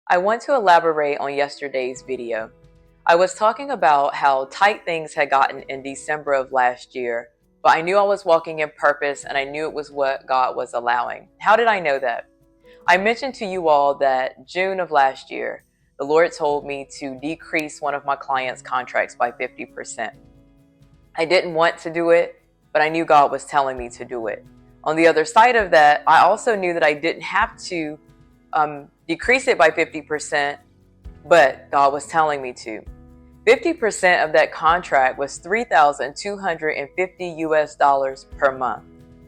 I want to elaborate on yesterday's video. I was talking about how tight things had gotten in December of last year, but I knew I was walking in purpose and I knew it was what God was allowing. How did I know that? I mentioned to you all that June of last year, the Lord told me to decrease one of my clients' contracts by 50%. I didn't want to do it, but I knew God was telling me to do it. On the other side of that, I also knew that I didn't have to decrease it by 50%, but God was telling me to. 50% of that contract was $3,250 US per month.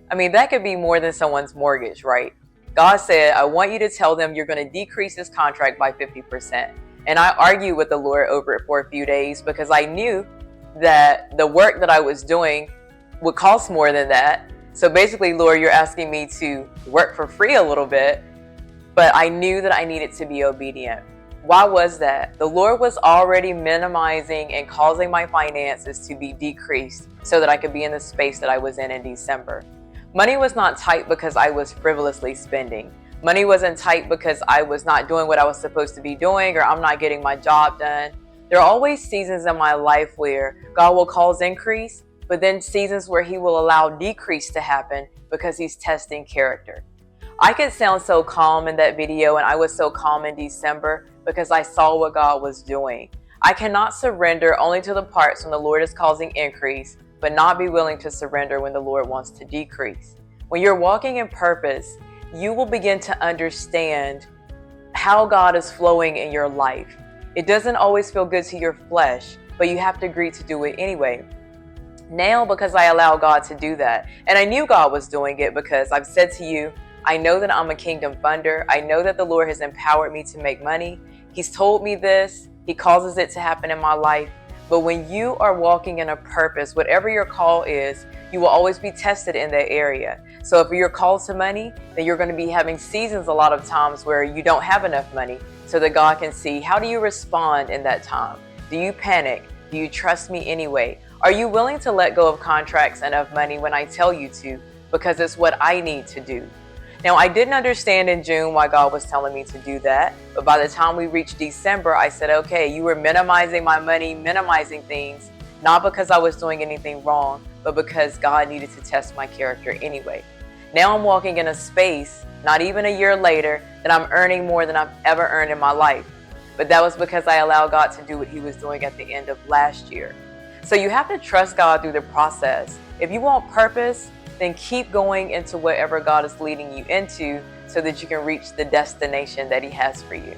I mean, that could be more than someone's mortgage, right? God said, I want you to tell them you're going to decrease this contract by 50%. And I argued with the Lord over it for a few days because I knew that the work that I was doing would cost more than that. So basically, Lord, you're asking me to work for free a little bit, but I knew that I needed to be obedient. Why was that? The Lord was already minimizing and causing my finances to be decreased so that I could be in the space that I was in December. Money was not tight because I was frivolously spending. Money wasn't tight because I was not doing what I was supposed to be doing or I'm not getting my job done. There are always seasons in my life where God will cause increase, but then seasons where He will allow decrease to happen because He's testing character. I could sound so calm in that video, and I was so calm in December because I saw what God was doing. I cannot surrender only to the parts when the Lord is causing increase, but not be willing to surrender when the Lord wants to decrease. When you're walking in purpose, you will begin to understand how God is flowing in your life. It doesn't always feel good to your flesh, but you have to agree to do it anyway. Now, because I allow God to do that, and I knew God was doing it because I've said to you, I know that I'm a kingdom funder. I know that the Lord has empowered me to make money. He's told me this. He causes it to happen in my life. But when you are walking in a purpose, whatever your call is, you will always be tested in that area. So if you're called to money, then you're going to be having seasons a lot of times where you don't have enough money so that God can see, how do you respond in that time? Do you panic? Do you trust me anyway? Are you willing to let go of contracts and of money when I tell you to? Because it's what I need to do. Now, I didn't understand in June why God was telling me to do that, but by the time we reached December, I said, okay, you were minimizing my money, minimizing things, not because I was doing anything wrong, but because God needed to test my character anyway. Now I'm walking in a space, not even a year later, that I'm earning more than I've ever earned in my life. But that was because I allowed God to do what He was doing at the end of last year. So you have to trust God through the process. If you want purpose, then keep going into whatever God is leading you into so that you can reach the destination that He has for you.